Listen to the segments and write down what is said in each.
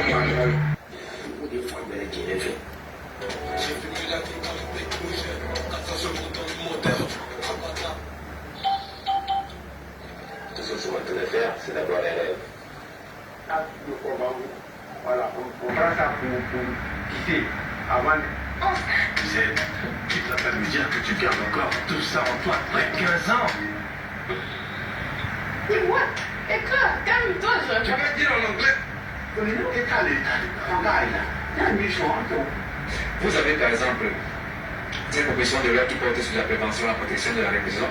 Tout ce que je voudrais faire, c'est d'abord les rêves. Voilà, on fera ça pour quitter avant. Tu sais, tu ne vas pas me dire que tu gardes encore tout ça en toi après 15 ans. Dis-moi, écoute, calme-toi, je Tu vas dire en anglais. Vous avez par exemple cette proposition de loi qui porte sur la prévention et la protection de la répression.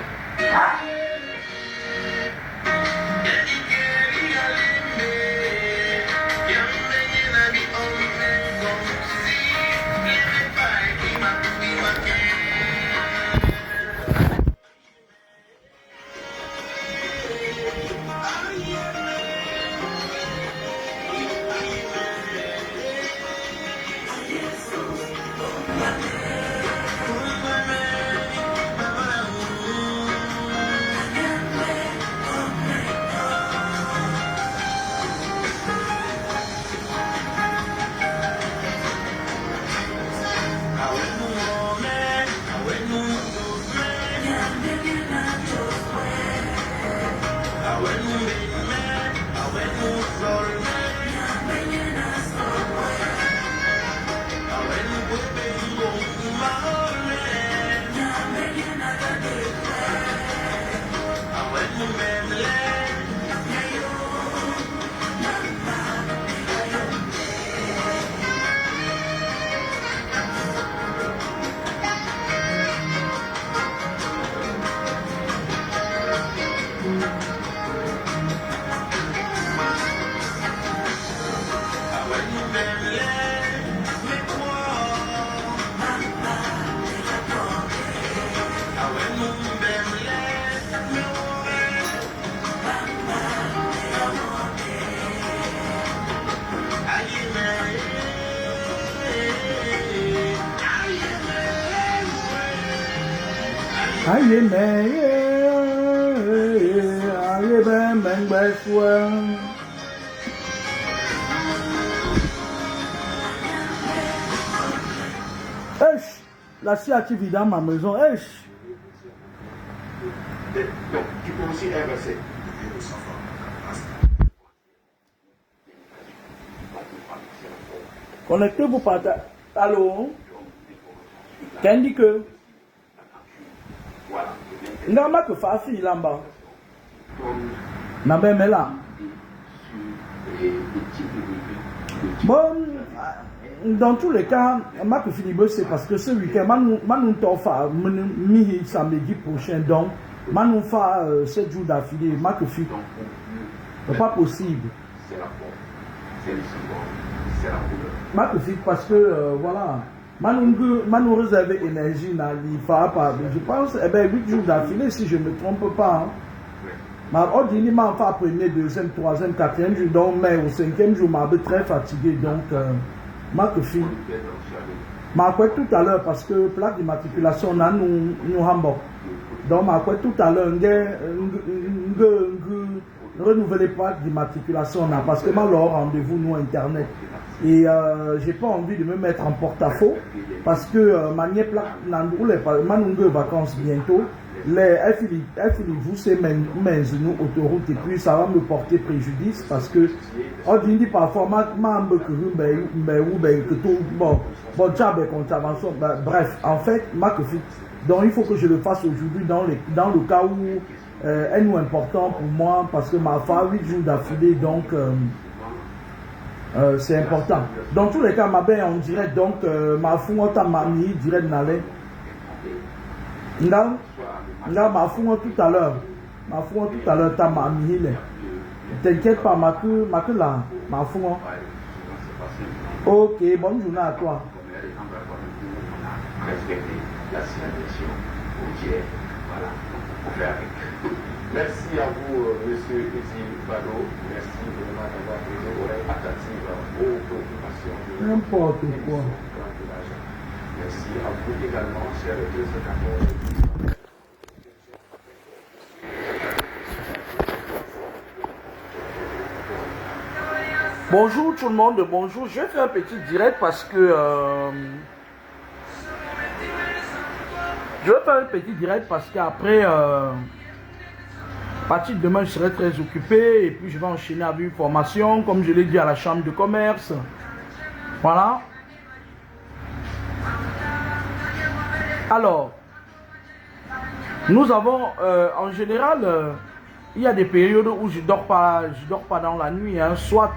Aye me, aye ben ben beswa. Esh, la scie active dans ma maison, esh. Donc, tu peux aussi inverser. Connectez-vous par ta... Allô? Qu'est-ce dit que? Non, mais que facile là-bas. N'a mais là. Bon, dans tous les cas, ma que Philippe, c'est parce que ce week-end, nous t'offre samedi prochain, donc, nous fait 7 jours d'affilée, ma que Philippe. C'est pas possible. Ma que Philippe, parce que, voilà. Manu réserver énergie dans l'IFA, je pense, eh bien, 8 jours d'affilée, si je ne me trompe pas. Hein. Ma ordinaire m'a fait premier, deuxième, troisième, quatrième jour, donc, mais au cinquième jour, m'a très fatigué, donc, ma que fille. Ma quoi tout à l'heure, parce que plaque d'immatriculation, on a nous Hamburg. Donc, ma quoi tout à l'heure, renouveler plaque d'immatriculation, parce que ma leur rendez-vous, nous, Internet. Et j'ai pas envie de me mettre en porte-à-faux parce que ma nièce manungue vacances bientôt les vous c'est mes genoux autoroute et puis ça va me porter préjudice parce que on dit parfois bref en fait donc il faut que je le fasse aujourd'hui dans le cas où est nous important pour moi parce que ma femme 8 jours d'affilée donc c'est important. Dans tous les cas, ma belle, on dirait donc ma fouille ta mamie dirait n'allait. Là, ma fouille tout à l'heure. Ma fouille tout à l'heure ta mamie là. T'inquiète pas, ma que là, ma fouille. Ok, bonne journée à toi. Merci à vous, monsieur Étienne Bado. Merci vraiment d'avoir été oreille attentive aux préoccupations de n'importe quoi. Merci à vous également, chers téléspectateurs. Bonjour tout le monde, bonjour. Je vais faire un petit direct parce que... je vais faire un petit direct parce qu'après... à partir de demain, je serai très occupé et puis je vais enchaîner avec une formation, comme je l'ai dit, à la chambre de commerce. Voilà. Alors, nous avons, en général, il y a des périodes où je dors pas dans la nuit. Hein. Soit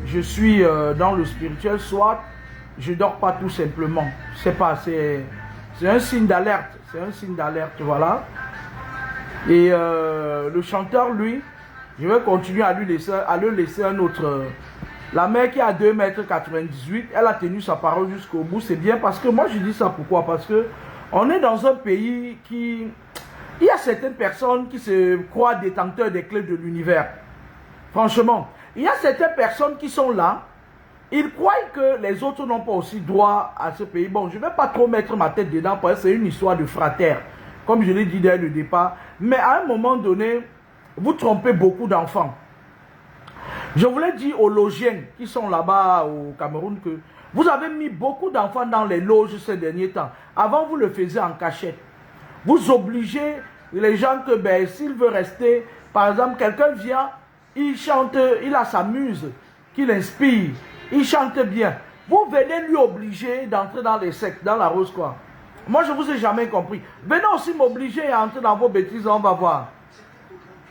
je suis dans le spirituel, soit je dors pas tout simplement. C'est pas, c'est un signe d'alerte. C'est un signe d'alerte, voilà. Et le chanteur, lui, je vais continuer à le laisser un autre. La mère qui a 2,98 m, elle a tenu sa parole jusqu'au bout. C'est bien parce que moi je dis ça pourquoi? Parce que on est dans un pays qui... Il y a certaines personnes qui se croient détenteurs des clés de l'univers. Franchement, il y a certaines personnes qui sont là. Ils croient que les autres n'ont pas aussi droit à ce pays. Bon, je ne vais pas trop mettre ma tête dedans parce que c'est une histoire de frater. Comme je l'ai dit dès le départ. Mais à un moment donné, vous trompez beaucoup d'enfants. Je voulais dire aux logiens qui sont là-bas au Cameroun que vous avez mis beaucoup d'enfants dans les loges ces derniers temps. Avant, vous le faisiez en cachette. Vous obligez les gens que ben, s'il veut rester, par exemple, quelqu'un vient, il chante, il a sa muse qui l'inspire, il chante bien. Vous venez lui obliger d'entrer dans les sectes, dans la rose quoi. Moi, je ne vous ai jamais compris. Venez aussi m'obliger à entrer dans vos bêtises, on va voir.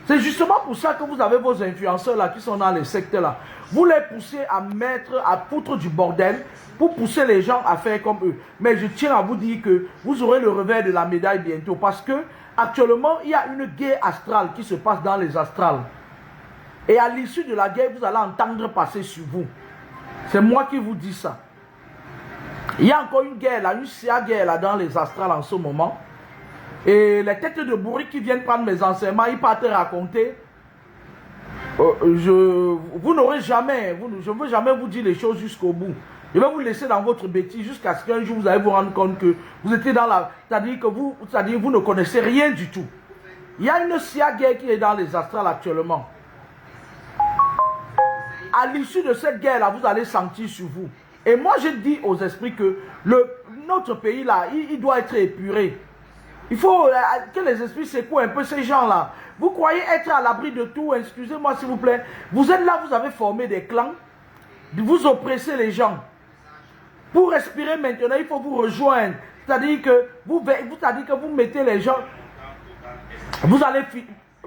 C'est justement pour ça que vous avez vos influenceurs là qui sont dans les sectes là. Vous les poussez à foutre du bordel pour pousser les gens à faire comme eux. Mais je tiens à vous dire que vous aurez le revers de la médaille bientôt parce que actuellement il y a une guerre astrale qui se passe dans les astrales. Et à l'issue de la guerre, vous allez entendre passer sur vous. C'est moi qui vous dis ça. Il y a encore une guerre là, une guerre là dans les astrales en ce moment. Et les têtes de bourrique qui viennent prendre mes enseignements, ils partent raconter. Vous n'aurez jamais, je ne veux jamais vous dire les choses jusqu'au bout. Je vais vous laisser dans votre bêtise jusqu'à ce qu'un jour vous allez vous rendre compte que vous étiez dans la... C'est-à-dire que vous ne connaissez rien du tout. Il y a une guerre qui est dans les astrales actuellement. À l'issue de cette guerre-là, vous allez sentir sur vous. Et moi, je dis aux esprits que notre pays là, il doit être épuré. Il faut que les esprits secouent un peu ces gens-là. Vous croyez être à l'abri de tout, excusez-moi s'il vous plaît. Vous êtes là, vous avez formé des clans. Vous oppressez les gens. Pour respirer maintenant, il faut vous rejoindre. C'est-à-dire que vous mettez les gens... Vous allez...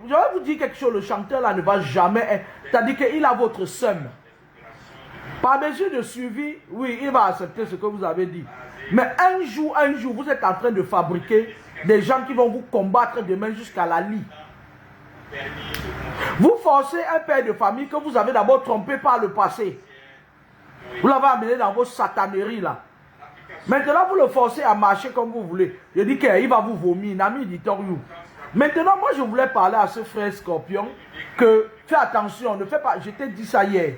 Je vais vous dire quelque chose, le chanteur là ne va jamais... C'est-à-dire qu'il a votre somme. Par mesure de suivi, oui, il va accepter ce que vous avez dit. Mais un jour, vous êtes en train de fabriquer des gens qui vont vous combattre demain jusqu'à la lie. Vous forcez un père de famille que vous avez d'abord trompé par le passé. Vous l'avez amené dans vos sataneries là. Maintenant, vous le forcez à marcher comme vous voulez. Je dis qu'il va vous vomir. Nami dit Toriou. Maintenant, moi je voulais parler à ce frère Scorpion que fais attention, ne fais pas, je t'ai dit ça hier,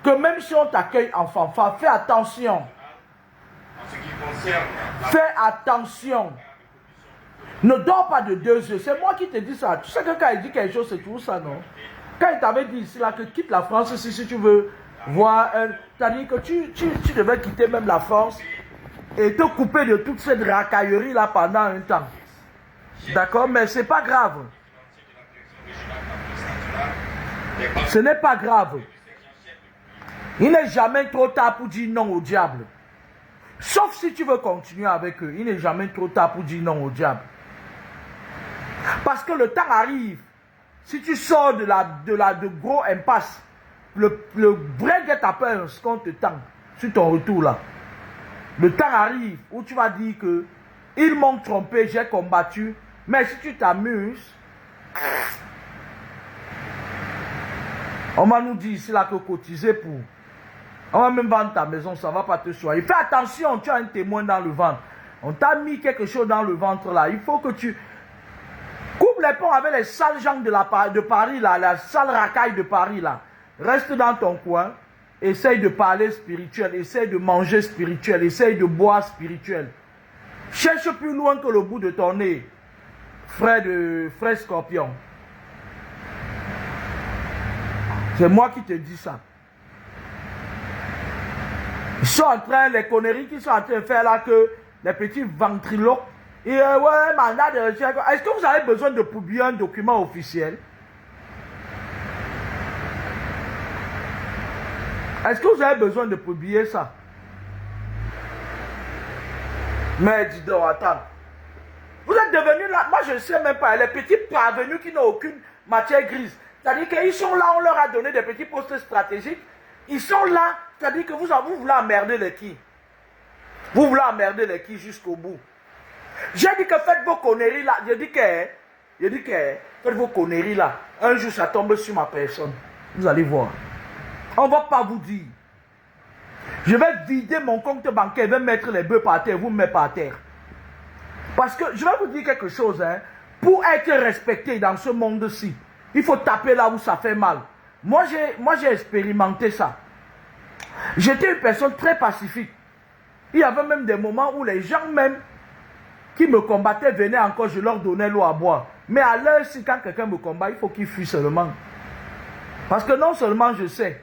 que même si on t'accueille en fanfare, fais attention. Fais attention. Ne dors pas de 2 yeux. C'est moi qui te dis ça. Tu sais que quand il dit quelque chose, c'est tout ça, non? Quand il t'avait dit ici, là, que quitte la France si tu veux voir un... C'est-à-dire que tu devais quitter même la France et te couper de toute cette racaillerie là pendant un temps. D'accord? Mais c'est pas grave. Ce n'est pas grave. Il n'est jamais trop tard pour dire non au diable. Sauf si tu veux continuer avec eux. Il n'est jamais trop tard pour dire non au diable. Parce que le temps arrive. Si tu sors de gros impasse, le vrai guet-apens qu'on te tend sur ton retour là. Le temps arrive où tu vas dire que ils m'ont trompé, j'ai combattu. Mais si tu t'amuses, on va nous dire ici là que cotiser pour. On va même vendre ta maison, ça ne va pas te soigner. Fais attention, tu as un témoin dans le ventre. On t'a mis quelque chose dans le ventre là. Il faut que tu coupes les ponts avec les sales gens de Paris là, la sale racaille de Paris là. Reste dans ton coin. Essaye de parler spirituel. Essaye de manger spirituel. Essaye de boire spirituel. Cherche plus loin que le bout de ton nez. Frère Scorpion. C'est moi qui te dis ça. Ils sont en train, les conneries qu'ils sont en train de faire là, que les petits ventriloques. Et ouais, mandat de recherche. Est-ce que vous avez besoin de publier un document officiel? Est-ce que vous avez besoin de publier ça? Mais dis donc, attends. Vous êtes devenus là, moi je ne sais même pas, les petits parvenus qui n'ont aucune matière grise. C'est-à-dire qu'ils sont là, on leur a donné des petits postes stratégiques. Ils sont là, c'est-à-dire que vous voulez emmerder les qui? Vous voulez emmerder les qui jusqu'au bout? J'ai dit que faites vos conneries là. J'ai dit que faites vos conneries là. Un jour ça tombe sur ma personne. Vous allez voir. On ne va pas vous dire. Je vais vider mon compte bancaire, je vais mettre les bœufs par terre, vous me mettez par terre. Parce que je vais vous dire quelque chose, hein. Pour être respecté dans ce monde-ci, il faut taper là où ça fait mal. Moi j'ai expérimenté ça. J'étais une personne très pacifique. Il y avait même des moments où les gens même qui me combattaient venaient encore, je leur donnais l'eau à boire. Mais à l'heure-ci, quand quelqu'un me combat, il faut qu'il fuit seulement. Parce que non seulement je sais,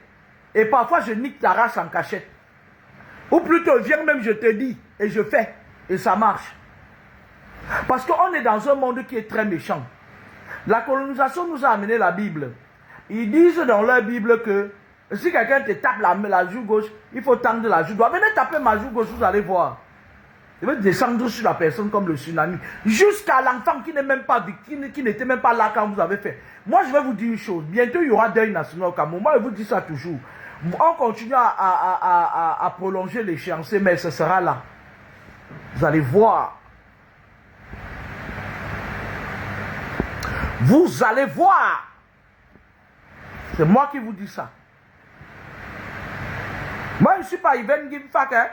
et parfois je nique ta race en cachette. Ou plutôt, viens même, je te dis, et je fais, et ça marche. Parce qu'on est dans un monde qui est très méchant. La colonisation nous a amené la Bible. Ils disent dans leur Bible que si quelqu'un te tape la joue gauche, il faut tendre la joue droite. Venez taper ma joue gauche, vous allez voir. Je vais descendre sur la personne comme le tsunami. Jusqu'à l'enfant qui n'est même pas victime, qui n'était même pas là quand vous avez fait. Moi, je vais vous dire une chose. Bientôt, il y aura deuil national au Cameroun. Moi, je vous dis ça toujours. On continue à prolonger l'échéancier, mais ce sera là. Vous allez voir. Vous allez voir. C'est moi qui vous dis ça. Moi, je ne suis pas Ivan Gimfak, hein,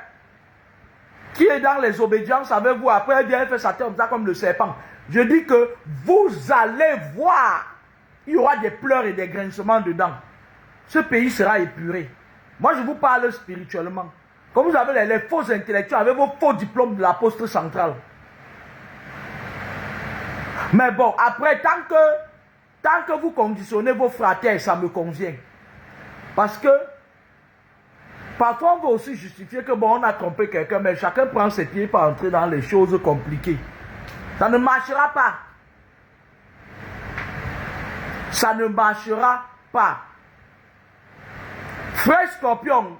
qui est dans les obédiences avec vous. Après, il vient faire sa tête comme le serpent. Je dis que vous allez voir. Il y aura des pleurs et des grincements dedans. Ce pays sera épuré. Moi, je vous parle spirituellement. Comme vous avez les faux intellectuels avec vos faux diplômes de la poste centrale. Mais bon, après, tant que vous conditionnez vos fratères, ça me convient. Parce que, parfois, on va aussi justifier que, bon, on a trompé quelqu'un, mais chacun prend ses pieds pour entrer dans les choses compliquées. Ça ne marchera pas. Ça ne marchera pas. Frère Scorpion,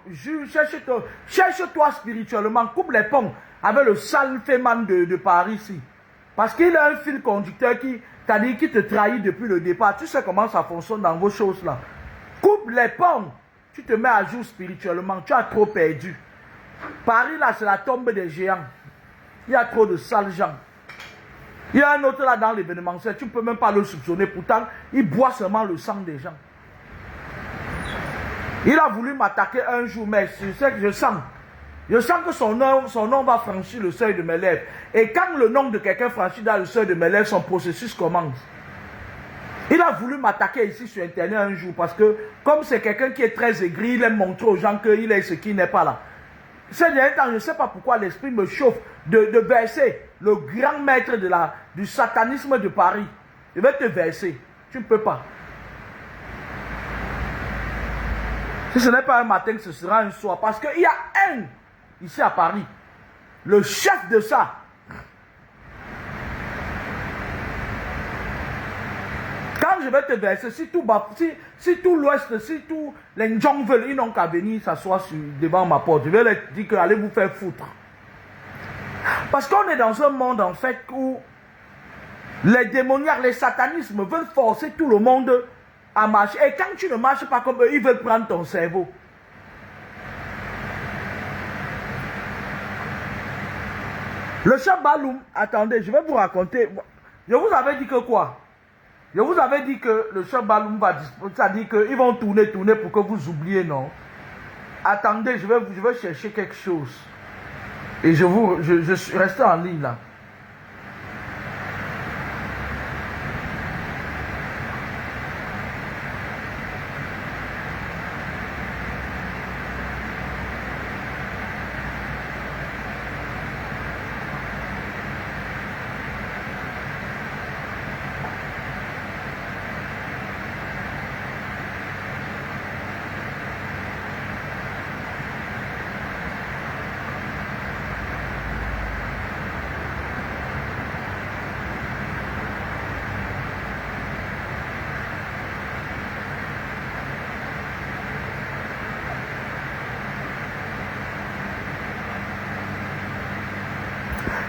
cherche-toi spirituellement, coupe les ponts avec le sale féman de Paris ici. Parce qu'il a un fil conducteur qui te trahit depuis le départ. Tu sais comment ça fonctionne dans vos choses là. Coupe les ponts. Tu te mets à jour spirituellement. Tu as trop perdu. Paris là, c'est la tombe des géants. Il y a trop de sales gens. Il y a un autre là dans l'événementiel. Tu ne peux même pas le soupçonner. Pourtant, il boit seulement le sang des gens. Il a voulu m'attaquer un jour, mais je sens que son nom va franchir le seuil de mes lèvres. Et quand le nom de quelqu'un franchit dans le seuil de mes lèvres, son processus commence. Il a voulu m'attaquer ici sur Internet un jour parce que, comme c'est quelqu'un qui est très aigri, il aime montrer aux gens qu'il est ce qui n'est pas là. Ces derniers temps, je ne sais pas pourquoi l'esprit me chauffe de verser le grand maître du satanisme de Paris. Je vais te verser. Tu ne peux pas. Si ce n'est pas un matin, ce sera un soir. Parce qu'il y a un, ici à Paris, le chef de ça. Quand je vais te verser, si tout l'Ouest, si tous les gens veulent, ils n'ont qu'à venir s'asseoir devant ma porte. Je vais leur dire que allez vous faire foutre. Parce qu'on est dans un monde en fait où les démoniaques, les satanismes veulent forcer tout le monde à marcher. Et quand tu ne marches pas comme eux, ils veulent prendre ton cerveau. Le chat Baloum, attendez, je vais vous raconter. Je vous avais dit que quoi? Je vous avais dit que le chat Baloum va disparaître. C'est-à-dire qu'ils vont tourner pour que vous oubliez, non? Attendez, je vais chercher quelque chose. Et je suis resté en ligne là.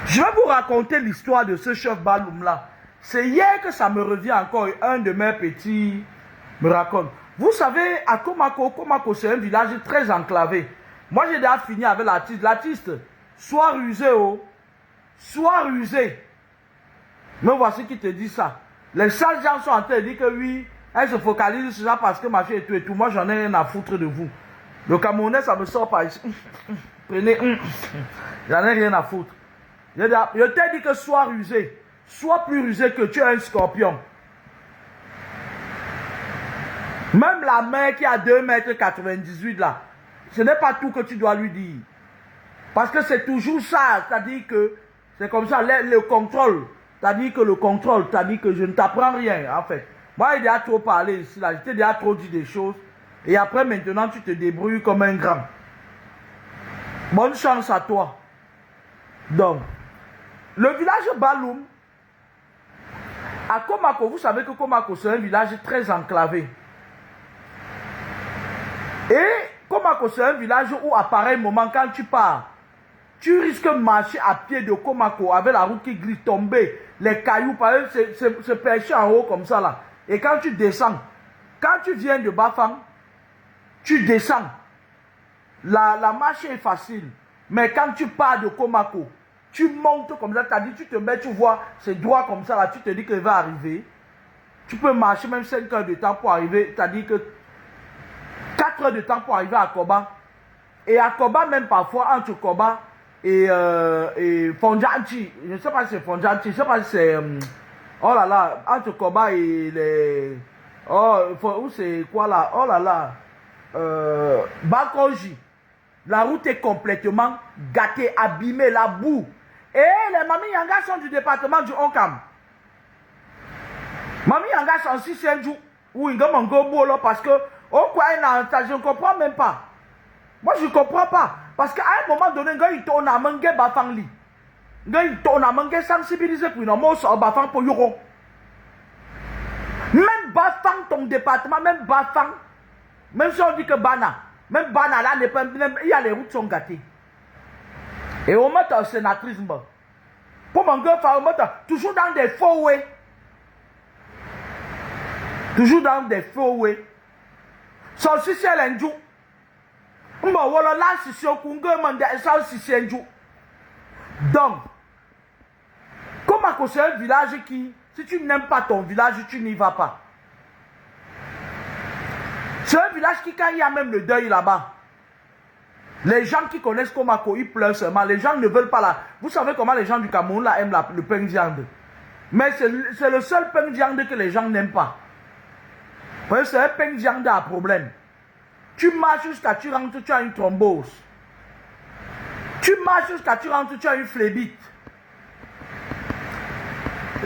Je vais vous raconter l'histoire de ce chef Baloum là. C'est hier que ça me revient encore. Un de mes petits me raconte. Vous savez, à Komako, Komako c'est un village très enclavé. Moi j'ai déjà fini avec l'artiste. L'artiste, sois rusé, oh. Sois rusé. Mais voici qui te dit ça. Les sales gens sont en train de dire que oui, elle se focalise sur ça parce que ma fille est tout. Moi j'en ai rien à foutre de vous. Le Camerounais ça me sort par ici. Prenez. J'en ai rien à foutre. Je t'ai dit que sois rusé. Sois plus rusé que tu es un scorpion. Même la mère qui a 2,98 m là, ce n'est pas tout que tu dois lui dire. Parce que c'est toujours ça. C'est-à-dire que c'est comme ça, le contrôle. C'est-à-dire que le contrôle, c'est-à-dire que je ne t'apprends rien en fait. Moi, il y a trop parlé ici, là. Je t'ai déjà trop dit des choses. Et après, maintenant, tu te débrouilles comme un grand. Bonne chance à toi. Donc, le village Baloum, à Komako, vous savez que Komako, c'est un village très enclavé. Et Komako, c'est un village où, à pareil moment, quand tu pars, tu risques de marcher à pied de Komako avec la route qui glisse, tomber, les cailloux, par exemple, se percher en haut comme ça là. Et quand tu descends, quand tu viens de Bafang, tu descends. La marche est facile. Mais quand tu pars de Komako, tu montes comme ça, tu te mets, tu vois, c'est droit comme ça là, tu te dis qu'il va arriver. Tu peux marcher même 5 heures de temps pour arriver, c'est-à-dire que 4 heures de temps pour arriver à Koba. Et à Koba, même parfois, entre Koba et Fondjanti, je ne sais pas si c'est Fondjanti, je ne sais pas si c'est, oh là là, entre Koba et les, oh, où c'est quoi là, oh là là, Bakonji. La route est complètement gâtée, abîmée, la boue. Et les Mami Yanga sont du département du Onkam. Mami Yanga sont aussi celles du où ils ont un parce que au quoi je ne comprends même pas. Moi je ne comprends pas. Parce qu'à un moment donné, ils tournent à manger Bafang li. Ils tournent à manger sensibiliser pour nous sur Bafang pour Yoro. Même Bafang, ton département, même Bafang, même si on dit que Bana. Même Bana là, il y a les routes sont gâtées. Et on met un sénatrisme. Pour mon gars, on met toujours dans des faux ways. Toujours dans des faux ways. Sans si c'est l'enjou. On va voir là, si c'est au Congo, sans si c'est l'enjou. Donc, comment c'est un village qui, si tu n'aimes pas ton village, tu n'y vas pas. C'est un village qui, quand il y a même le deuil là-bas, les gens qui connaissent Komako, ils pleurent seulement. Les gens ne veulent pas là. Vous savez comment les gens du Cameroun là aiment le pain de viande. Mais c'est le seul pain de viande que les gens n'aiment pas. Parce que c'est un pain de viande à problème. Tu marches jusqu'à tu rentres, tu as une thrombose. Tu marches jusqu'à tu rentres, tu as une phlébite.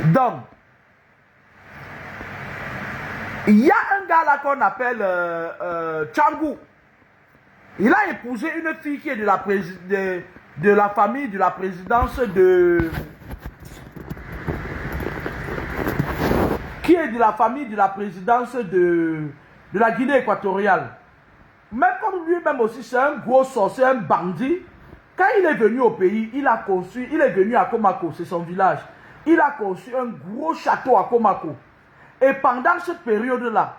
Donc, il y a un gars là qu'on appelle Tchangou. Il a épousé une fille qui est de la famille de la présidence de... Qui est de la famille de la présidence de la Guinée équatoriale. Même comme lui-même aussi, c'est un gros sorcier, un bandit. Quand il est venu au pays, il est venu à Komako, c'est son village. Il a construit un gros château à Komako. Et pendant cette période-là,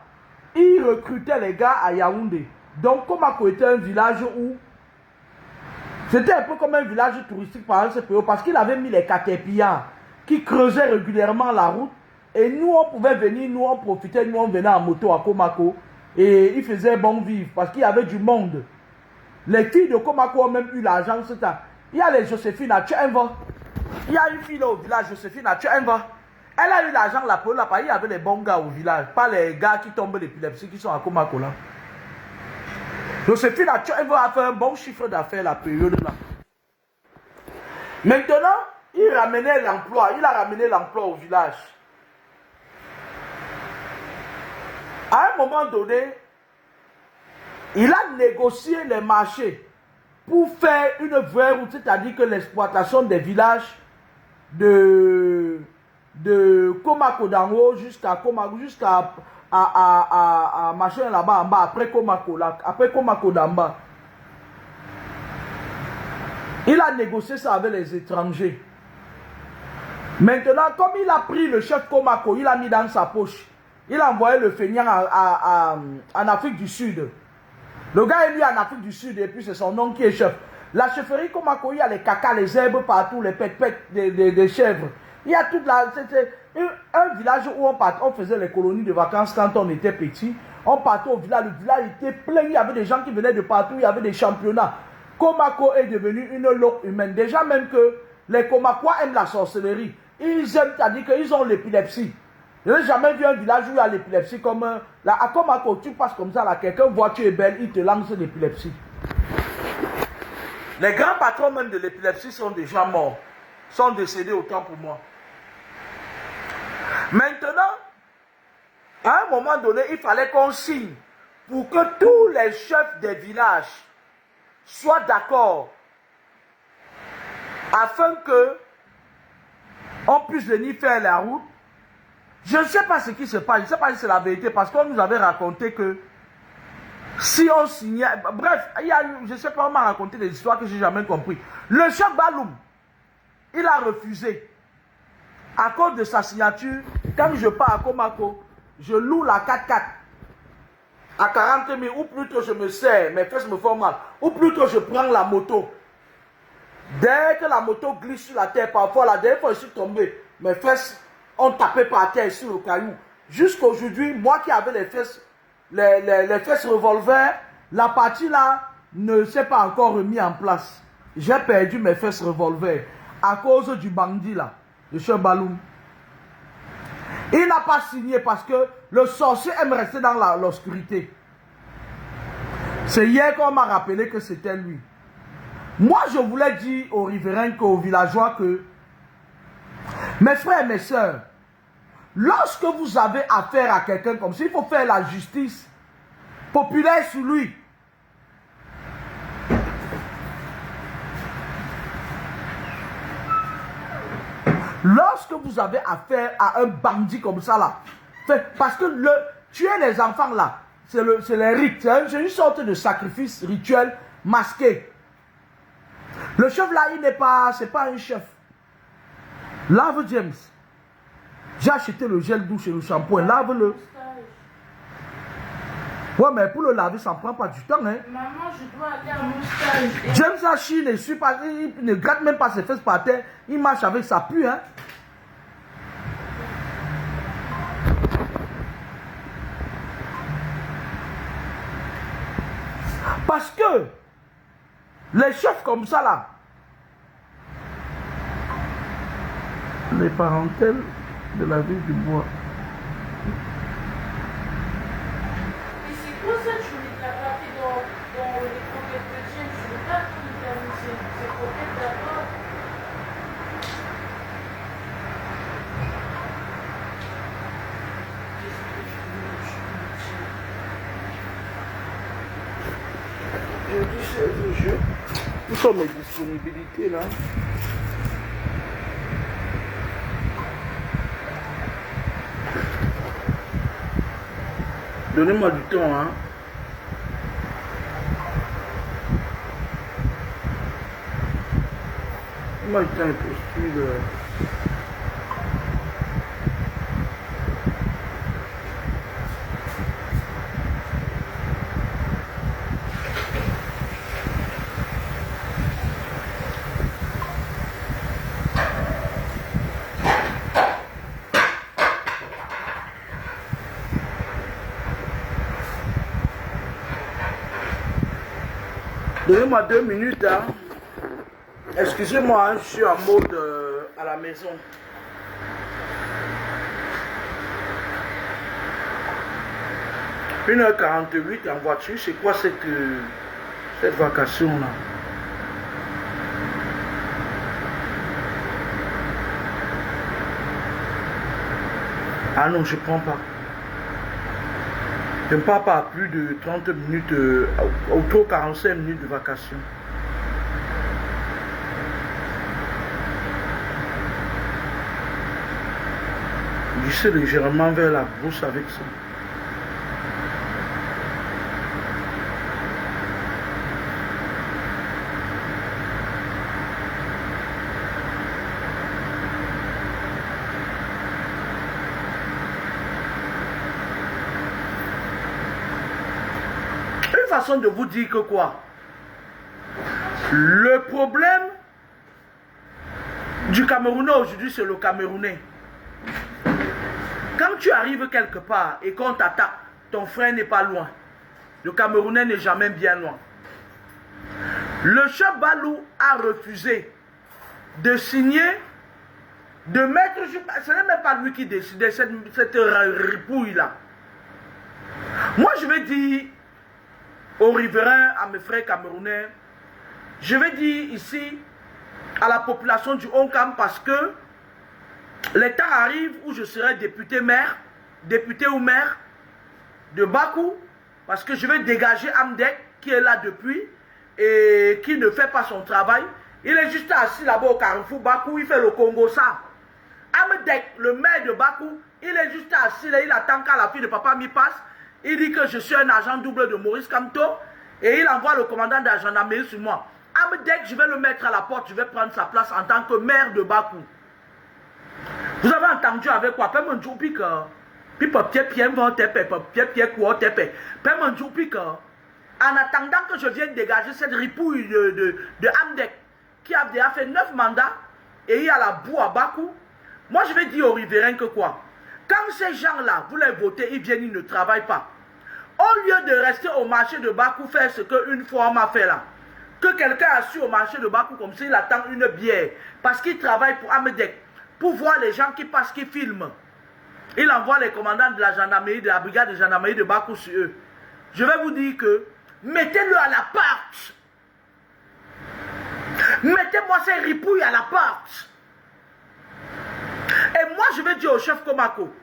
il recrutait les gars à Yaoundé. Donc, Komako était un village où... C'était un peu comme un village touristique pendant cette période, parce qu'il avait mis les caterpillars qui creusaient régulièrement la route. Et nous, on pouvait venir, nous, on profitait, nous, on venait en moto à Komako. Et il faisait bon vivre, parce qu'il y avait du monde. Les filles de Komako ont même eu l'argent. Il y a les Joséphine à Tchèvre. Il y a une fille là au village, Joséphine à Tchèvre. Elle a eu l'argent là pour là, parce qu'il y avait les bons gars au village, pas les gars qui tombent l'épilepsie qui sont à Komako là. Joséphine a fait un bon chiffre d'affaires la période là. Maintenant, il ramenait l'emploi, il a ramené l'emploi au village. À un moment donné, il a négocié les marchés pour faire une vraie route, c'est-à-dire que l'exploitation des villages de Komako d'en haut jusqu'à Komako, jusqu'à machin là-bas en bas, après Komako d'en bas. Il a négocié ça avec les étrangers. Maintenant, comme il a pris le chef Komako, il a mis dans sa poche. Il a envoyé le feignant en Afrique du Sud. Le gars est lui en Afrique du Sud et puis c'est son nom qui est chef. La chefferie Komako, il y a les caca, les herbes partout, les pètes des chèvres. Il y a toute la... C'était un village où on faisait les colonies de vacances quand on était petit. On partait au village, le village était plein, il y avait des gens qui venaient de partout, il y avait des championnats. Komako est devenu une loque humaine. Déjà même que les Komakois aiment la sorcellerie. Ils aiment, c'est-à-dire qu'ils ont l'épilepsie. Je n'ai jamais vu un village où il y a l'épilepsie comme... à Komako, tu passes comme ça, là, quelqu'un voit tu es belle, il te lance l'épilepsie. Les grands patrons même de l'épilepsie sont déjà morts. Sont décédés autant pour moi. Maintenant, à un moment donné, il fallait qu'on signe pour que tous les chefs des villages soient d'accord afin que on puisse venir faire la route. Je ne sais pas ce qui se passe, je ne sais pas si c'est la vérité, parce qu'on nous avait raconté que si on signait... Bref, je ne sais pas, on m'a raconté des histoires que je n'ai jamais compris. Le chef Baloum, il a refusé. À cause de sa signature, quand je pars à Komako, je loue la 4x4 à 40 000, ou plutôt je me serre, mes fesses me font mal, ou plutôt je prends la moto. Dès que la moto glisse sur la terre, parfois la dernière fois je suis tombé, mes fesses ont tapé par terre sur le caillou. Jusqu'à aujourd'hui, moi qui avais les fesses revolver, la partie là ne s'est pas encore remis en place. J'ai perdu mes fesses revolver à cause du bandit là, le chef Baloum. Il n'a pas signé parce que le sorcier aime rester dans l'obscurité. C'est hier qu'on m'a rappelé que c'était lui. Moi, je voulais dire aux riverains, aux villageois que, mes frères et mes sœurs, lorsque vous avez affaire à quelqu'un comme ça, il faut faire la justice populaire sur lui. Lorsque vous avez affaire à un bandit comme ça là, parce que tuer les enfants là, c'est les rites, c'est une sorte de sacrifice rituel masqué. Le chef là, c'est pas un chef. Lave James. J'ai acheté le gel douche et le shampoing, lave-le. Ouais, mais pour le laver, ça ne prend pas du temps, hein. Maman, je dois aller à mon stage. James Hachi il ne gratte même pas ses fesses par terre, il marche avec sa pue, hein. Parce que les chefs comme ça là, les parentèles de la ville du bois. Et c'est pour ça que je voulais t'attraper dans les coquettes de James. Je ne veux pas qu'il termine ses coquettes d'abord. Où sont mes disponibilités là? Donnez-moi du temps, hein. Donnez-moi du temps et postule. Donnez-moi 2 minutes, hein. Excusez-moi, hein, je suis en mode à la maison. « 1h48 en voiture, c'est quoi cette vacation-là? Ah non, je ne prends pas. Je ne pars pas à plus de 30 minutes, autour de 45 minutes de vacation. Je suis légèrement vers la brousse avec ça. façon de vous dire que quoi? Le problème du Camerounais aujourd'hui, c'est le Camerounais. Quand tu arrives quelque part et qu'on t'attaque, ton frère n'est pas loin. Le Camerounais n'est jamais bien loin. Le chef Balou a refusé de signer, de mettre... Ce n'est même pas lui qui décidait cette ripouille-là. Moi, je vais dire aux riverains, à mes frères camerounais, je vais dire ici à la population du Onkam, parce que les temps arrivent où je serai député ou maire de Bakou, parce que je vais dégager Amdek qui est là depuis et qui ne fait pas son travail. Il est juste assis là-bas au carrefour Bakou, il fait le Congo ça. Amdek, le maire de Bakou, il est juste assis là, il attend qu'à la fille de papa m'y passe. Il dit que je suis un agent double de Maurice Kamto et il envoie le commandant de la gendarmerie sur moi. Amdek, je vais le mettre à la porte, je vais prendre sa place en tant que maire de Bakou. Vous avez entendu avec quoi? En attendant que je vienne dégager cette ripouille de Amdek qui a déjà fait 9 mandats et il y a la boue à Bakou, moi je vais dire aux riverains que quoi? Quand ces gens-là, vous les votez, ils viennent, ils ne travaillent pas. Au lieu de rester au marché de Bakou, faire ce qu'une fois on m'a fait là, que quelqu'un a su au marché de Bakou comme s'il attend une bière, parce qu'il travaille pour Amdek, pour voir les gens qui passent, qui filment. Il envoie les commandants de la gendarmerie, de la brigade de gendarmerie de Bakou sur eux. Je vais vous dire que, mettez-le à la porte. Mettez-moi ces ripouilles à la porte. Et moi, je vais dire au chef Komako,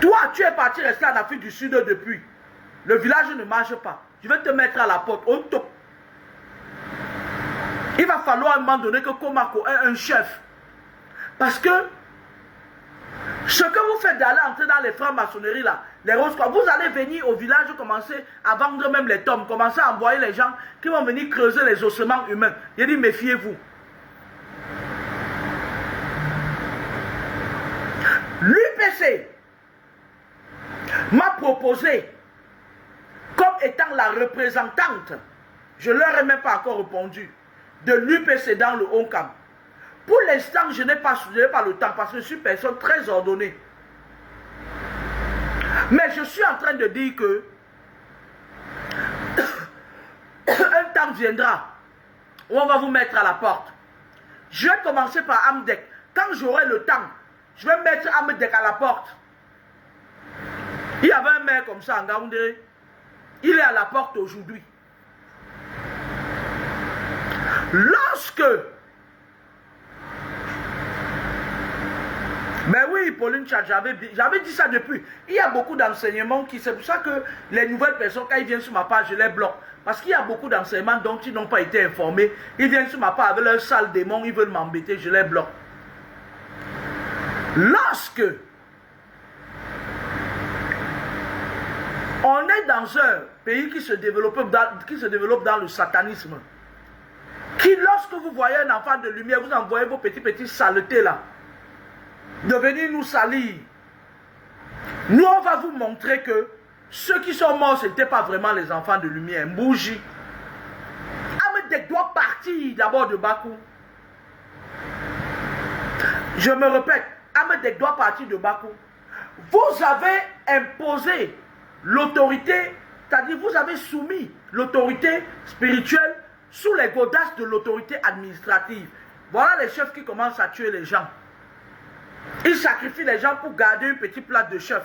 toi, tu es parti rester en Afrique du Sud depuis. Le village ne marche pas. Je vais te mettre à la porte. On top. Il va falloir à un moment donné que Komako ait un chef. Parce que ce que vous faites d'aller entrer dans les francs-maçonneries là, les roses, vous allez venir au village commencer à vendre même les tomes, commencer à envoyer les gens qui vont venir creuser les ossements humains. Il dit méfiez-vous. L'UPC m'a proposé comme étant la représentante, je ne leur ai même pas encore répondu, de l'UPC dans le Onkam. Pour l'instant, je n'ai pas le temps parce que je suis une personne très ordonnée. Mais je suis en train de dire que un temps viendra où on va vous mettre à la porte. Je vais commencer par Amdek. Quand j'aurai le temps, je vais mettre Amdek à la porte. Il y avait un maire comme ça en Gaoundé. Il est à la porte aujourd'hui. Lorsque... Mais oui, Pauline Tchad, j'avais dit ça depuis. Il y a beaucoup d'enseignements qui... C'est pour ça que les nouvelles personnes, quand ils viennent sur ma page, je les bloque. Parce qu'il y a beaucoup d'enseignements dont ils n'ont pas été informés. Ils viennent sur ma page avec leur sale démon, ils veulent m'embêter, je les bloque. Lorsque on est dans un pays qui se développe dans le satanisme, qui lorsque vous voyez un enfant de lumière, vous envoyez vos petits saletés là, de venir nous salir. Nous, on va vous montrer que ceux qui sont morts, ce n'étaient pas vraiment les enfants de lumière. Mbouji. Amdek doit partir d'abord de Bakou. Je me répète, Amdek doit partir de Bakou. Vous avez imposé l'autorité, c'est-à-dire vous avez soumis l'autorité spirituelle sous les godasses de l'autorité administrative. Voilà les chefs qui commencent à tuer les gens. Ils sacrifient les gens pour garder une petite plate de chef.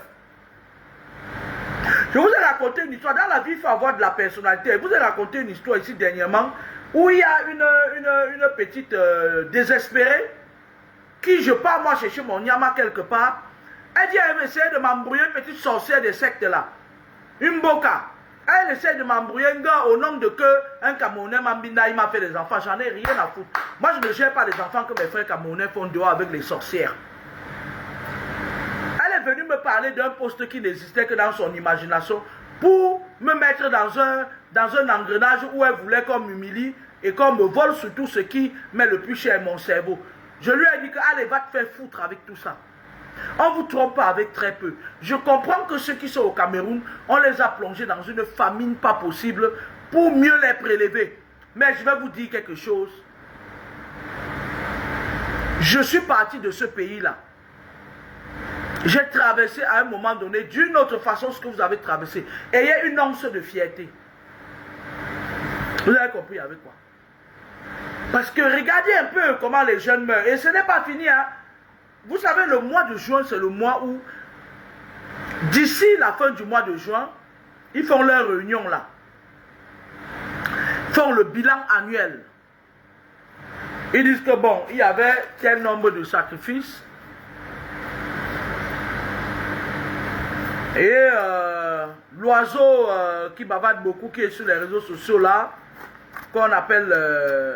Je vous ai raconté une histoire. Dans la vie, il faut avoir de la personnalité. Je vous ai raconté une histoire ici dernièrement où il y a une petite désespérée qui, je pars moi chercher mon nyama quelque part. Elle dit, elle essaie de m'embrouiller une petite sorcière des sectes là. Une boca. Elle essaie de m'embrouiller un gars au nom de que un Camerounais Mambina, il m'a fait des enfants. J'en ai rien à foutre. Moi, je ne gère pas les enfants que mes frères Camerounais font dehors avec les sorcières. Elle est venue me parler d'un poste qui n'existait que dans son imagination pour me mettre dans un engrenage où elle voulait qu'on m'humilie et qu'on me vole surtout ce qui met le plus cher mon cerveau. Je lui ai dit que allez, va te faire foutre avec tout ça. On vous trompe avec très peu. Je comprends que ceux qui sont au Cameroun, on les a plongés dans une famine pas possible pour mieux les prélever. Mais je vais vous dire quelque chose. Je suis parti de ce pays-là. J'ai traversé à un moment donné d'une autre façon ce que vous avez traversé. Ayez une once de fierté. Vous avez compris avec quoi? Parce que regardez un peu comment les jeunes meurent. Et ce n'est pas fini, hein. Vous savez, le mois de juin, c'est le mois où, d'ici la fin du mois de juin, ils font leur réunion là. Ils font le bilan annuel. Ils disent que bon, il y avait tel nombre de sacrifices. Et l'oiseau qui bavarde beaucoup, qui est sur les réseaux sociaux là, qu'on appelle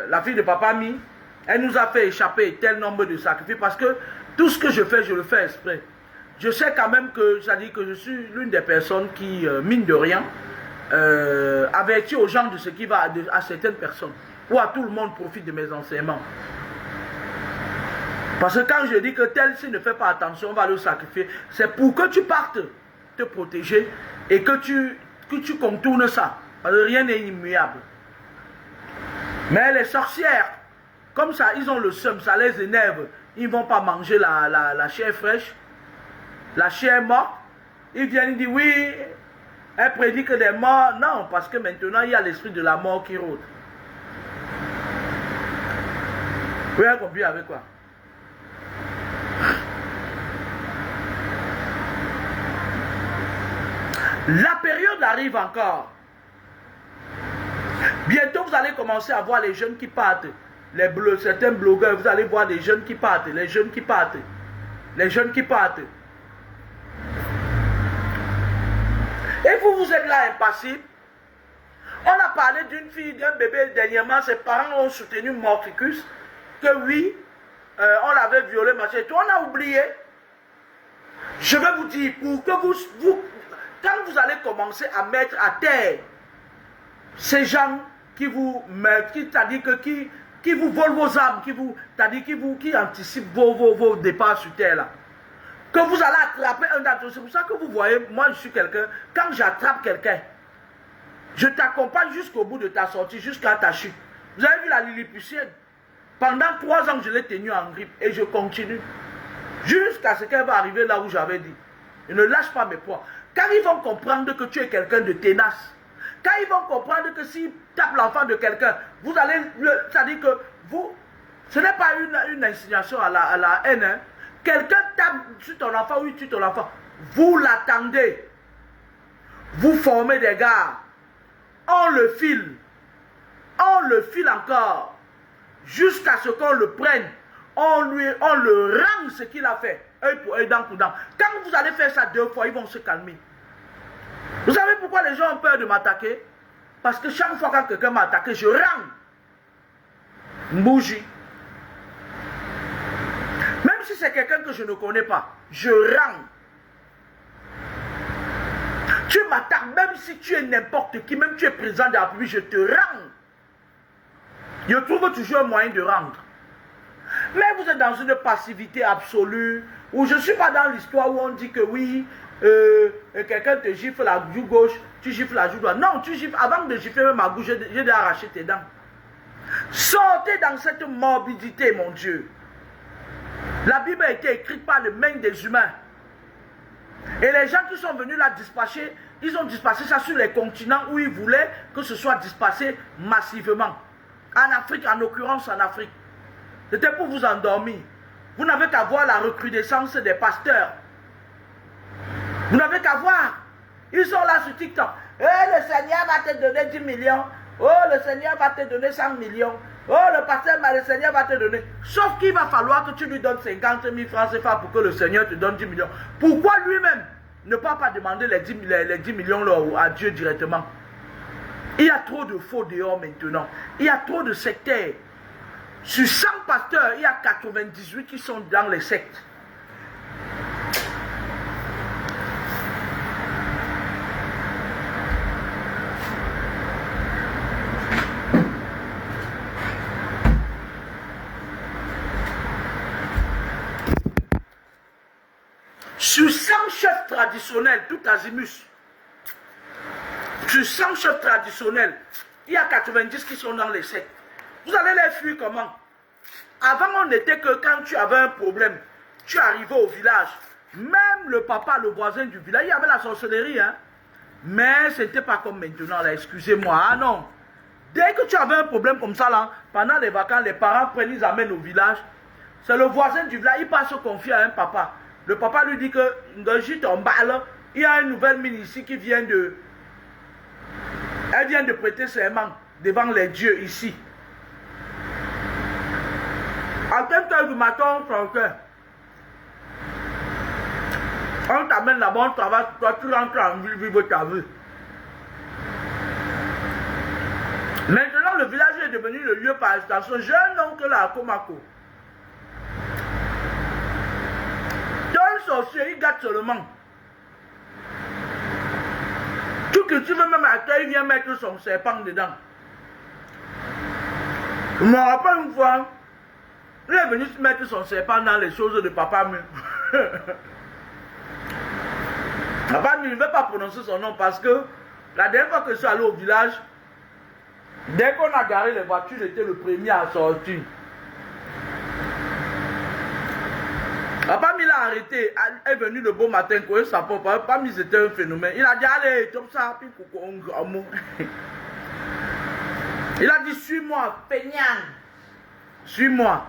la fille de Papa Mi, elle nous a fait échapper tel nombre de sacrifices parce que tout ce que je fais, je le fais exprès. Je sais quand même que, c'est-à-dire que je suis l'une des personnes qui, mine de rien, avertit aux gens de ce qui va à certaines personnes. Ou à tout le monde profite de mes enseignements. Parce que quand je dis que tel, s'il ne fait pas attention, on va le sacrifier, c'est pour que tu partes te protéger et que tu contournes ça. Parce que rien n'est immuable. Mais les sorcières, comme ça, ils ont le seum, ça les énerve. Ils ne vont pas manger la chair fraîche, la chair morte. Ils viennent, ils disent oui, elle prédit que des morts. Non, parce que maintenant, il y a l'esprit de la mort qui rôde. Vous avez compris avec quoi? La période arrive encore. Bientôt, vous allez commencer à voir les jeunes qui partent. Les bleus, certains blogueurs, vous allez voir des jeunes qui partent. Les jeunes qui partent. Les jeunes qui partent. Et vous, vous êtes là impassible. On a parlé d'une fille, d'un bébé dernièrement. Ses parents ont soutenu Morticus. Que oui, on l'avait violé, machin. Tout, on a oublié. Je vais vous dire, pour que quand vous allez commencer à mettre à terre ces gens qui vous mettent, c'est-à-dire que qui vous volent vos âmes, qui anticipent vos départs sur terre là, que vous allez attraper un d'entre eux. C'est pour ça que vous voyez, moi je suis quelqu'un, quand j'attrape quelqu'un, je t'accompagne jusqu'au bout de ta sortie, jusqu'à ta chute. Vous avez vu la Lilliputienne? Pendant 3 ans, je l'ai tenue en grippe et je continue. Jusqu'à ce qu'elle va arriver là où j'avais dit. Je ne lâche pas mes poids. Quand ils vont comprendre que tu es quelqu'un de tenace, quand ils vont comprendre que s'ils tapent l'enfant de quelqu'un, vous allez, c'est-à-dire que vous, ce n'est pas une insinuation à la haine. Hein. Quelqu'un tape sur ton enfant ou il tue ton enfant. Vous l'attendez. Vous formez des gars. On le file. On le file encore. Jusqu'à ce qu'on le prenne. On le rend ce qu'il a fait. Œil pour œil, dent pour dent. Quand vous allez faire ça 2 fois, ils vont se calmer. Vous savez pourquoi les gens ont peur de m'attaquer? Parce que chaque fois quand quelqu'un m'a attaqué, je rends. Bougie. Même si c'est quelqu'un que je ne connais pas, je rends. Tu m'attaques, même si tu es n'importe qui, même si tu es président de la République, je te rends. Je trouve toujours un moyen de rendre. Mais vous êtes dans une passivité absolue, où je ne suis pas dans l'histoire où on dit que oui, quelqu'un te gifle la joue gauche, tu gifles la joue droite. Non, tu gifles, avant de gifler même ma gauche, j'ai déjà arraché tes dents. Sortez dans cette morbidité, mon Dieu. La Bible a été écrite par les mains des humains. Et les gens qui sont venus la dispatcher, ils ont dispatché ça sur les continents où ils voulaient que ce soit dispersé massivement. En Afrique, en l'occurrence en Afrique. C'était pour vous endormir. Vous n'avez qu'à voir la recrudescence des pasteurs. Vous n'avez qu'à voir. Ils sont là sur TikTok. Le Seigneur va te donner 10 millions. Oh, le Seigneur va te donner 100 millions. Oh, le Seigneur va te donner. Sauf qu'il va falloir que tu lui donnes 50 000 francs CFA pour que le Seigneur te donne 10 millions. Pourquoi lui-même ne peut pas demander les 10 millions là, à Dieu directement? Il y a trop de faux dehors maintenant. Il y a trop de sectaires. Sur 100 pasteurs, il y a 98 qui sont dans les sectes. chefs traditionnels, tout azimus. Sur 100 chefs traditionnels, il y a 90 qui sont dans les sectes. Vous allez les fuir comment? Avant, on n'était que quand tu avais un problème, tu arrivais au village. Même le papa, le voisin du village, il y avait la sorcellerie. Hein? Mais ce n'était pas comme maintenant, là, excusez-moi. Ah non. Dès que tu avais un problème comme ça, là, pendant les vacances, les parents prennent, ils amènent au village. C'est le voisin du village, il passe se confier à un papa. Le papa lui dit que, il y a une nouvelle mine ici qui vient de... Elle vient de prêter serment devant les dieux ici. À 5h du matin, on t'amène là-bas, on travaille, toi tu rentres en ville, vivre ta vie. Maintenant, le village est devenu le lieu par extension. J'ai un oncle là à Komako. Un sorcier, il gâte seulement. Tu cultives même à terre, il vient mettre son serpent dedans. Je me rappelle une fois, il est venu se mettre son serpent dans les choses de papa. Papa ne veut pas prononcer son nom parce que la dernière fois que je suis allé au village, dès qu'on a garé les voitures, j'étais le premier à sortir. Papa l'a arrêté, est venu le beau matin, quand sa papa c'était un phénomène. Il a dit, allez, comme ça, puis il a dit, suis-moi, peignant. Suis-moi.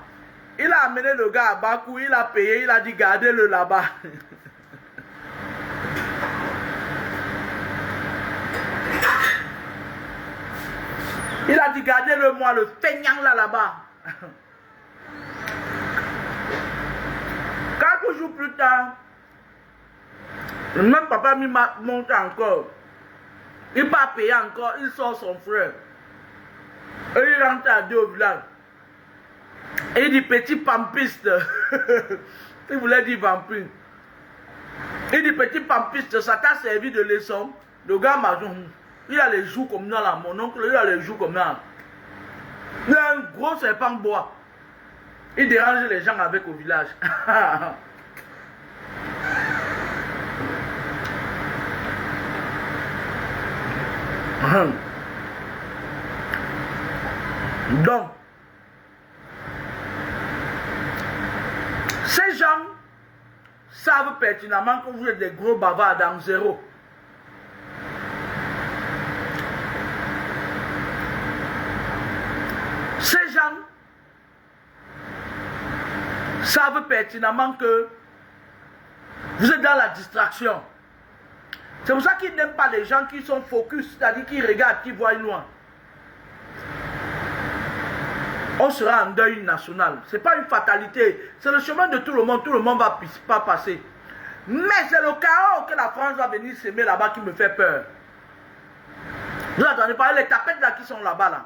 Il a amené le gars à Bakou, il a payé, il a dit, gardez-le là-bas. Il a dit, gardez-le moi, le peignant là-bas. Quelques jours plus tard, le même papa m'a monté encore. Il va payer encore, il sort son frère. Et il rentre à deux au village. Et il dit petit pampiste. Il voulait dire vampire. Il dit petit pampiste, ça t'a servi de leçon. Le gars m'a dit, il a les joues comme ça là, mon oncle, il a les joues comme ça. Il a un gros serpent bois. Il dérange les gens avec au village. Donc, ces gens savent pertinemment que vous êtes des gros bavards dans zéro. Ces gens savent pertinemment que vous êtes dans la distraction. C'est pour ça qu'ils n'aiment pas les gens qui sont focus, c'est-à-dire qui regardent, qui voient loin. On sera en deuil national. Ce n'est pas une fatalité. C'est le chemin de tout le monde ne va pas passer. Mais c'est le chaos que la France va venir s'aimer là-bas qui me fait peur. Vous entendez parler les tapettes là qui sont là-bas là.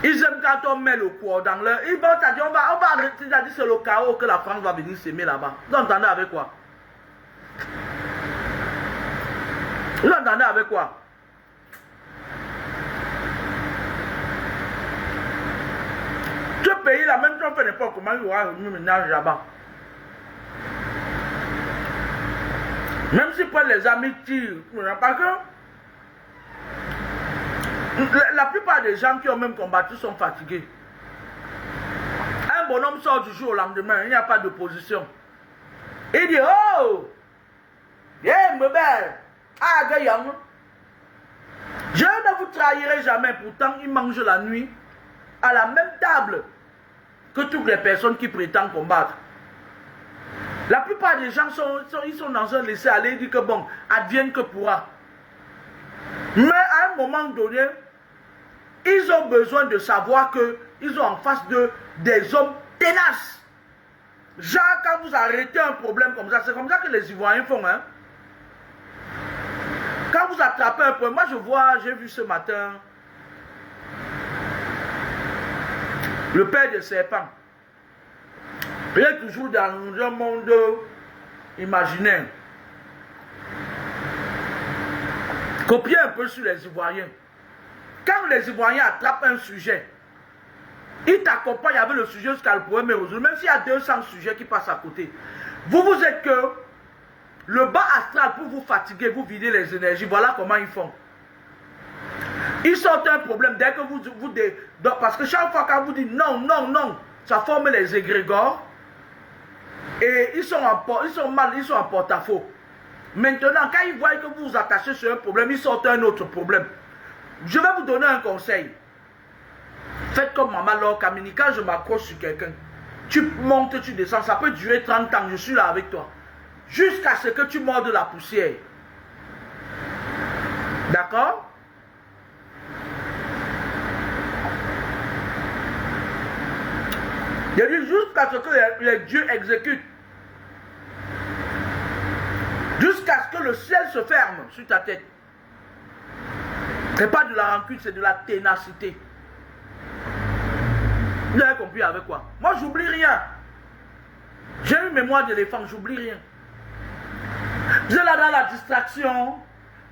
Ils aiment quand on met le corps dans leur... Ils vont dire, on va arrêter, c'est-à-dire c'est le chaos que la France va venir s'aimer là-bas. Vous entendez avec quoi? Vous entendez avec quoi? Ce pays là, même si on fait n'importe comment, il y aura un ménage là-bas. Même si pas les amis tirent, parce que la plupart des gens qui ont même combattu sont fatigués. Un bonhomme sort du jour au lendemain, il n'y a pas d'opposition. Il dit, oh, yeah, me belle, ah, gagnant. Je ne vous trahirai jamais, pourtant il mange la nuit à la même table que toutes les personnes qui prétendent combattre. La plupart des gens ils sont dans un laisser-aller, ils disent que bon, advienne que pourra. Mais à un moment donné, ils ont besoin de savoir qu'ils ont en face d'eux des hommes tenaces. Genre, quand vous arrêtez un problème comme ça, c'est comme ça que les Ivoiriens font. Hein? Quand vous attrapez un problème, moi j'ai vu ce matin le père de serpent. Il est toujours dans un monde imaginaire. Copiez un peu sur les Ivoiriens. Quand les Ivoiriens attrapent un sujet, ils t'accompagnent avec le sujet jusqu'à le problème est résolu. Même s'il y a 200 sujets qui passent à côté. Vous êtes que le bas astral pour vous fatiguer, vous vider les énergies. Voilà comment ils font. Ils sortent un problème dès que vous parce que chaque fois qu'on vous dit non, non, non, ça forme les égrégores. Et ils sont en porte-à-faux. Maintenant, quand ils voient que vous vous attachez sur un problème, ils sortent un autre problème. Je vais vous donner un conseil. Faites comme Maman Laure Kamini, quand je m'accroche sur quelqu'un, tu montes, tu descends, ça peut durer 30 ans, je suis là avec toi. Jusqu'à ce que tu mordes la poussière. D'accord? Je dis jusqu'à ce que les dieux exécutent. Jusqu'à ce que le ciel se ferme sur ta tête. Ce n'est pas de la rancune, c'est de la ténacité. Vous avez compris avec quoi? Moi, j'oublie rien. J'ai une mémoire d'éléphant, j'oublie rien. Vous êtes là dans la distraction.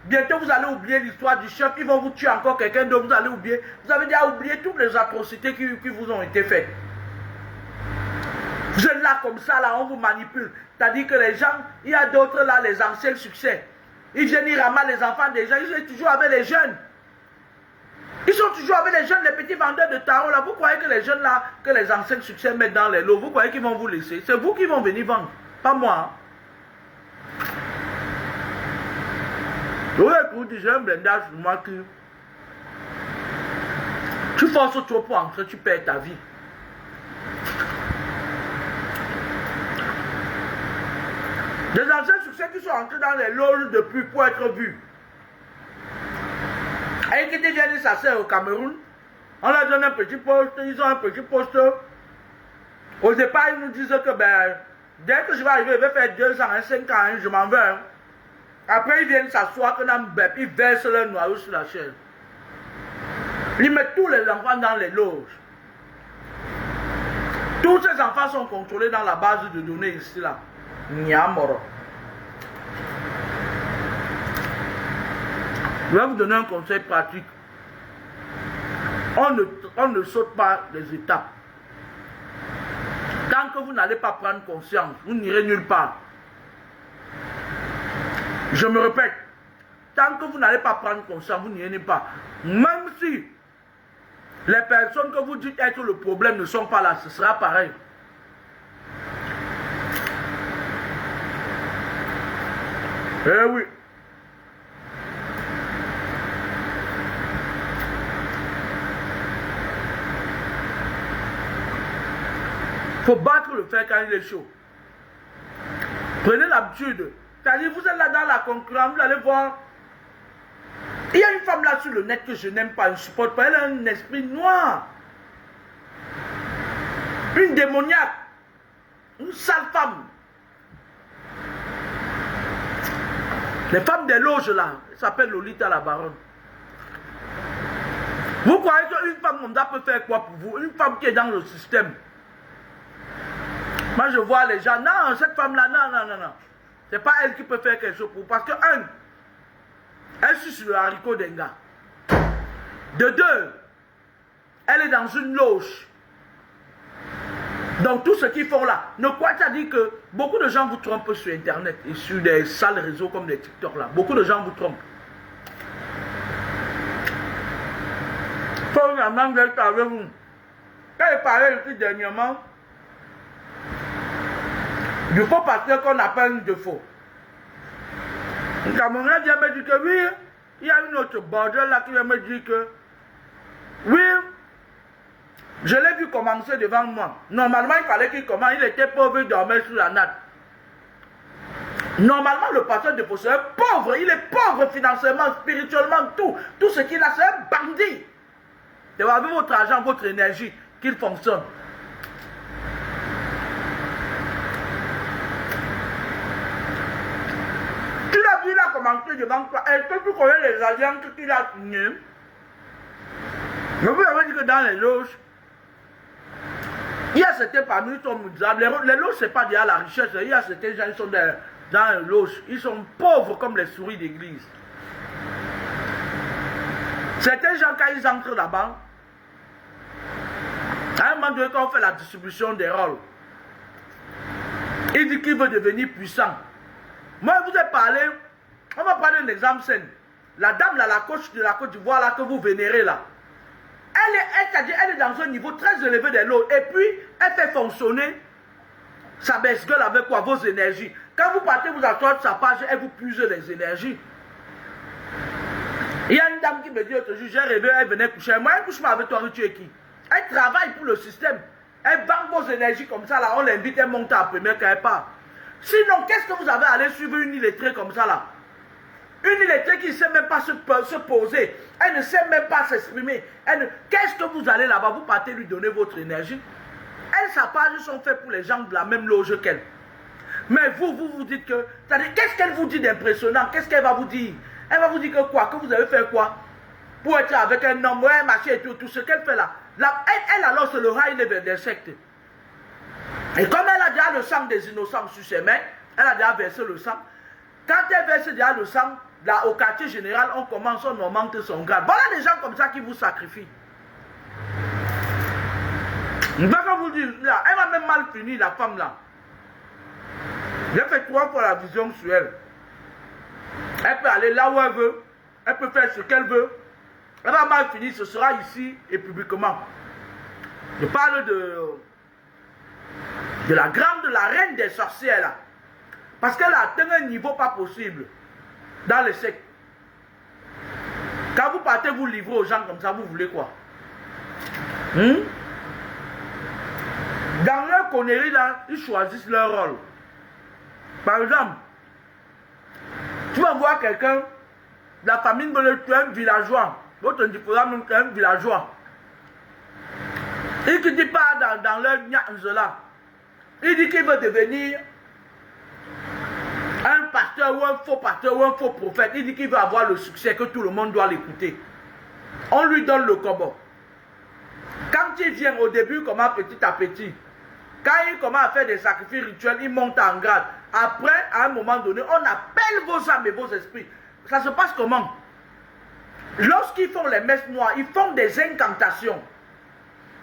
Bientôt, vous allez oublier l'histoire du chef. Ils vont vous tuer encore quelqu'un d'autre. Vous allez oublier. Vous avez déjà oublié toutes les atrocités qui vous ont été faites. Vous êtes là comme ça, là, on vous manipule. C'est-à-dire que les gens, il y a d'autres là, les anciens succès. Ils viennent, ils ramassent les enfants des gens. Ils sont toujours avec les jeunes. Ils sont toujours avec les jeunes, les petits vendeurs de tarot là. Vous croyez que les jeunes là, que les anciens succès mettent dans les lots, vous croyez qu'ils vont vous laisser? C'est vous qui vont venir vendre, pas moi. Oui, écoute, j'ai un blindage sur moi que tu forces trop pour entrer, tu perds ta vie. Des anciens succès qui sont entrés dans les loges depuis pour être vus. Et qui étaient venus s'asseoir au Cameroun, on leur donne un petit poste, ils ont un petit poste. Au départ, ils nous disent que dès que je vais arriver, je vais faire 2 ans, 5 ans, je m'en vais. Après, ils viennent s'asseoir, ils versent leur noyau sur la chaise. Ils mettent tous les enfants dans les loges. Tous ces enfants sont contrôlés dans la base de données ici, là. Niamoro. Je vais vous donner un conseil pratique. On ne saute pas les étapes. Tant que vous n'allez pas prendre conscience, vous n'irez nulle part. Je me répète, tant que vous n'allez pas prendre conscience, vous n'irez nulle part. Même si les personnes que vous dites être le problème ne sont pas là, ce sera pareil. Eh oui. Il faut battre le fer quand il est chaud. Prenez l'habitude. C'est-à-dire, vous êtes là dans la concurrence, vous allez voir. Il y a une femme là sur le net que je n'aime pas, je ne supporte pas. Elle a un esprit noir. Une démoniaque. Une sale femme. Les femmes des loges là, elles s'appellent Lolita la baronne. Vous croyez qu'une femme comme ça peut faire quoi pour vous? Une femme qui est dans le système. Moi je vois les gens, non, cette femme là, non, non, non, non. C'est pas elle qui peut faire quelque chose pour vous. Parce que, elle suce le haricot d'un gars. De 2, elle est dans une loge. Donc tout ce qu'ils font là, ne croyez pas dire que beaucoup de gens vous trompent sur internet et sur des sales réseaux comme les TikTok là. Beaucoup de gens vous trompent. Faut vraiment être avec vous. Quand il parlait ici dernièrement, du faux pasteur qu'on appelle de faux. Un Camerounais vient me dire que oui, il y a une autre bordel là qui vient me dire que oui, je l'ai vu commencer devant moi. Normalement, il fallait qu'il commence. Il était pauvre, il dormait sous la natte. Normalement, le pasteur de faux, c'est un pauvre. Il est pauvre financièrement, spirituellement, tout. Tout ce qu'il a, c'est un bandit. C'est avec votre argent, votre énergie qu'il fonctionne. Tu l'as vu, il a commencé devant toi. Est-ce que tu connais les alliances qu'il a signées? Je vous avais dit que dans les loges, il y a certains parmi eux qui sont misérables. Les loges, ce n'est pas déjà la richesse. Il y a certains gens qui sont dans les loges. Ils sont pauvres comme les souris d'église. Certains gens, quand ils entrent là-bas, à un moment donné, quand on fait la distribution des rôles, il dit qu'il veut devenir puissant. Moi, je vous ai parlé, on va prendre un exemple simple. La dame, là, la coach de la Côte d'Ivoire, là, que vous vénérez, là. Elle est dans un niveau très élevé de l'eau. Et puis, elle fait fonctionner sa baisse-gueule avec quoi? Vos énergies. Quand vous partez vous asseoir sur sa page, elle vous puise les énergies. Il y a une dame qui me dit l'autre jour, j'ai rêvé, elle venait coucher. Moi, elle couche pas avec toi, tu es qui? Elle travaille pour le système. Elle banque vos énergies comme ça, là. On l'invite, elle monte à première quand elle part. Sinon, qu'est-ce que vous avez à aller suivre une illettrée comme ça, là? Une illettrée qui ne sait même pas se poser. Elle ne sait même pas s'exprimer. Qu'est-ce que vous allez là-bas? Vous partez lui donner votre énergie. Elle, sa page sont faites pour les gens de la même loge qu'elle. Mais vous dites que... Qu'est-ce qu'elle vous dit d'impressionnant? Qu'est-ce qu'elle va vous dire? Elle va vous dire que quoi? Que vous avez fait quoi? Pour être avec un homme, ouais, machin et tout ce qu'elle fait là. Elle alors, c'est le high level des sectes. Et comme elle a déjà le sang des innocents sur ses mains, elle a déjà versé le sang. Quand elle verse déjà le sang, là, au quartier général, on augmente son grade. Voilà des gens comme ça qui vous sacrifient. Je vais vous dire, là, elle va même mal finir, la femme là. J'ai fait 3 fois la vision sur elle. Elle peut aller là où elle veut. Elle peut faire ce qu'elle veut. Elle va mal finir, ce sera ici et publiquement. Je parle de la grande, de la reine des sorcières là. Parce qu'elle a atteint un niveau pas possible dans les sectes. Quand vous partez vous livrer aux gens comme ça, vous voulez quoi? Dans leur connerie là, ils choisissent leur rôle. Par exemple, tu vas voir quelqu'un, la famille veut le tuer, un villageois. L'autre dit qu'il faut un villageois. Il ne dit pas dans leur niaque là. Il dit qu'il veut devenir un pasteur ou un faux prophète. Il dit qu'il veut avoir le succès, que tout le monde doit l'écouter. On lui donne le combo. Quand il vient au début, comment petit à petit, quand il commence à faire des sacrifices rituels, il monte en grade. Après, à un moment donné, on appelle vos âmes et vos esprits. Ça se passe comment? Lorsqu'ils font les messes noires, ils font des incantations.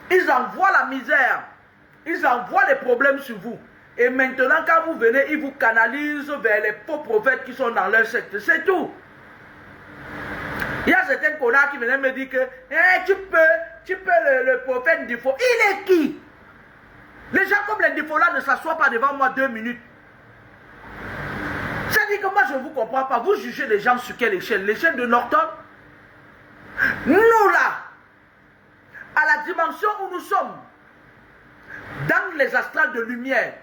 Ils envoient la misère. Ils envoient les problèmes sur vous. Et maintenant, quand vous venez, ils vous canalisent vers les faux prophètes qui sont dans leur secte. C'est tout. Il y a certains connards qui venaient me dire que tu peux le prophète Ndifo. Il est qui? Les gens comme les Ndifo là ne s'assoient pas devant moi 2 minutes. C'est-à-dire que moi je ne vous comprends pas. Vous jugez les gens sur quelle échelle? L'échelle de Norton? Nous là, à la dimension où nous sommes, dans les astrales de lumière,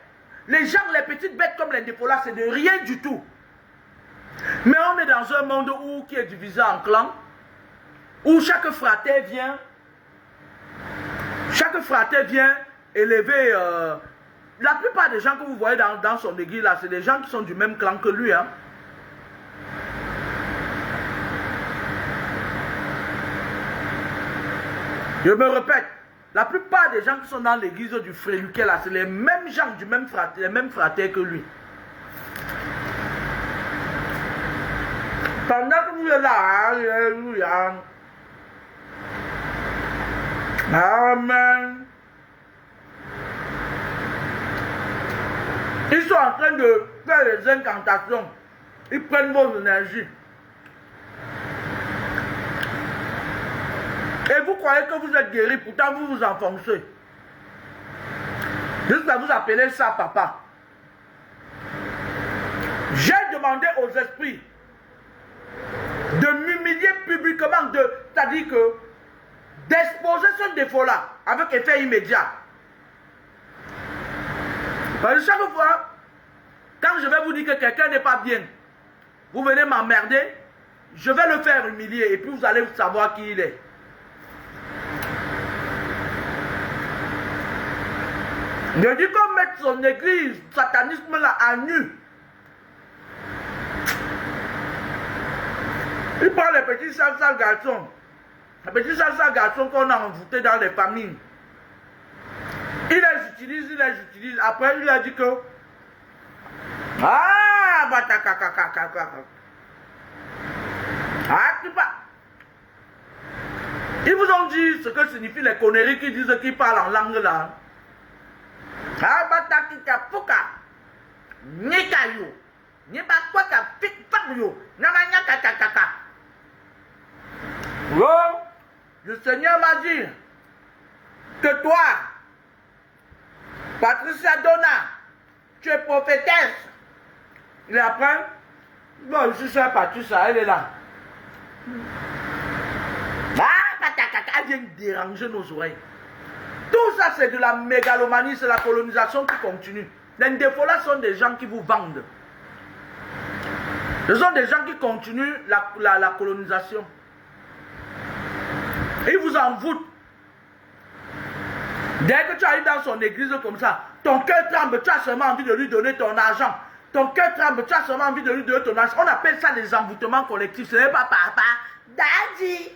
les gens, les petites bêtes comme les Ndifo là, c'est de rien du tout. Mais on est dans un monde qui est divisé en clans, où chaque frater vient élever. La plupart des gens que vous voyez dans son église là, c'est des gens qui sont du même clan que lui. Hein. Je me répète, la plupart des gens qui sont dans l'église du Fréluquet là, c'est les mêmes gens du même frater, les mêmes fraters que lui. Pendant que vous êtes là, alléluia. Amen. Ils sont en train de faire les incantations. Ils prennent vos énergies. Et vous croyez que vous êtes guéri, pourtant vous vous enfoncez. Jusqu'à vous appeler ça papa. J'ai demandé aux esprits de m'humilier publiquement, c'est-à-dire que d'exposer ce défaut-là avec effet immédiat. Parce que chaque fois, quand je vais vous dire que quelqu'un n'est pas bien, vous venez m'emmerder, je vais le faire humilier et puis vous allez savoir qui il est. Je dis qu'on mette son église, satanisme là à nu. Il prend les petits sales garçons. Les petits sales garçons qu'on a envoûtés dans les familles. Il les utilise. Après, il a dit que... Ah, tu pas. Ils vous ont dit ce que signifient les conneries qui disent qu'ils parlent en langue là. Ah, N'y pas quoi qu'à pique par yo. Namanya kakakaka. Oh, le Seigneur m'a dit que toi, Patricia Donna, tu es prophétesse. Et après, bon, je sais pas, tu sais, elle est là. Ah, elle vient déranger nos oreilles. Tout ça, c'est de la mégalomanie, c'est la colonisation qui continue. Les défauts là sont des gens qui vous vendent. Ce sont des gens qui continuent la colonisation. Ils vous envoûtent. Dès que tu arrives dans son église comme ça, ton cœur tremble, tu as seulement envie de lui donner ton argent. Ton cœur tremble, tu as seulement envie de lui donner ton argent. On appelle ça des envoûtements collectifs. Ce n'est pas papa, daddy,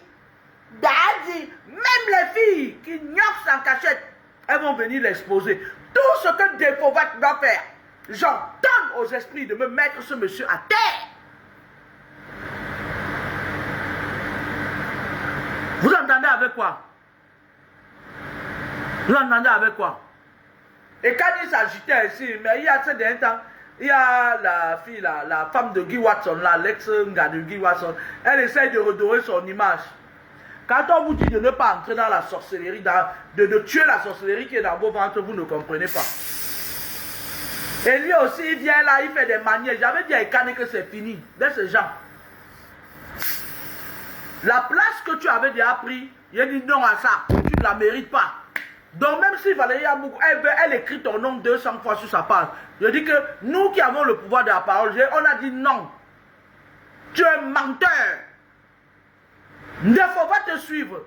daddy. Même les filles qui gnoxent en cachette, elles vont venir l'exposer. Tout ce que Défovat doit faire, j'ordonne aux esprits de me mettre ce monsieur à terre. Vous entendez avec quoi? Vous entendez avec quoi? Et quand il s'agitait ici, mais il y a ce dernier temps, il y a la fille, la femme de Guy Watson, l'ex-gars de Guy Watson, elle essaye de redorer son image. Quand on vous dit de ne pas entrer dans la sorcellerie, de tuer la sorcellerie qui est dans vos ventres, vous ne comprenez pas. Et lui aussi, il vient là, il fait des manières. J'avais dit à Ekane que c'est fini, de ces gens. La place que tu avais déjà pris, il a dit non à ça, tu ne la mérites pas. Donc même si Valérie Yamougou, elle écrit ton nom 200 fois sur sa page. Je dis que nous qui avons le pouvoir de la parole, on a dit non. Tu es un menteur. Il faut pas te suivre.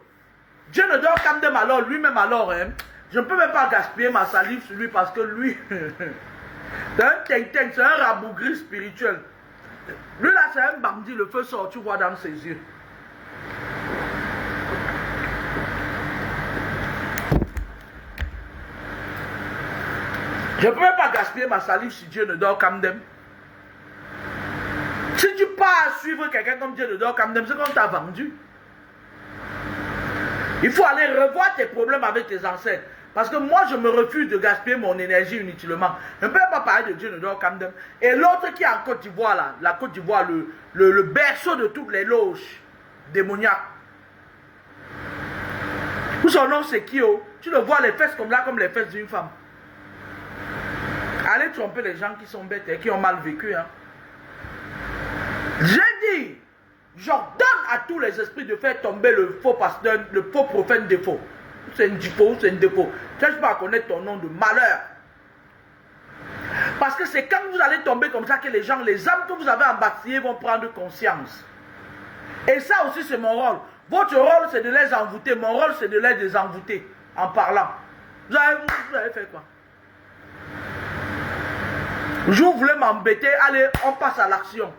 Dieu ne dort qu'à me alors, lui-même alors. Hein, je ne peux même pas gaspiller ma salive sur lui parce que lui, c'est un ting-ting, c'est un rabougri spirituel. Lui là, c'est un bandit, le feu sort, tu vois dans ses yeux. Je ne peux même pas gaspiller ma salive si Dieu ne dort Kamdem. Si tu pars suivre quelqu'un comme Dieu ne dort Kamdem, c'est qu'on t'a vendu. Il faut aller revoir tes problèmes avec tes ancêtres. Parce que moi, je me refuse de gaspiller mon énergie inutilement. Je ne peux pas parler de Dieu ne dort Kamdem. Et l'autre qui est en Côte d'Ivoire, là, la Côte d'Ivoire, le berceau de toutes les loges démoniaques. Où son nom c'est qui? Tu le vois les fesses comme là, comme les fesses d'une femme. Allez tromper les gens qui sont bêtes et qui ont mal vécu. Hein. J'ai dit, j'ordonne à tous les esprits de faire tomber le faux pasteur, le faux prophète défaut. C'est un défaut, c'est un défaut. Je ne cherche pas à connaître ton nom de malheur. Parce que c'est quand vous allez tomber comme ça que les gens, les âmes que vous avez embâtillées vont prendre conscience. Et ça aussi c'est mon rôle. Votre rôle c'est de les envoûter. Mon rôle c'est de les désenvoûter en parlant. Vous avez fait quoi? Je voulais m'embêter, allez, on passe à l'action.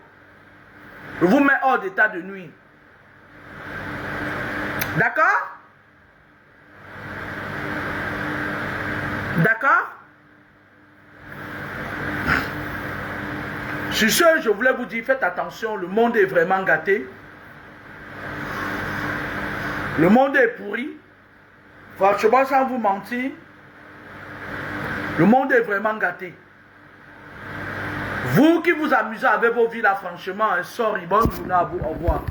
Je vous mets hors d'état de nuit. D'accord? D'accord? Sur ce, je voulais vous dire, faites attention, le monde est vraiment gâté. Le monde est pourri. Franchement, sans vous mentir, le monde est vraiment gâté. Vous qui vous amusez avec vos vies là, franchement, un sort, bonne journée à vous, au revoir.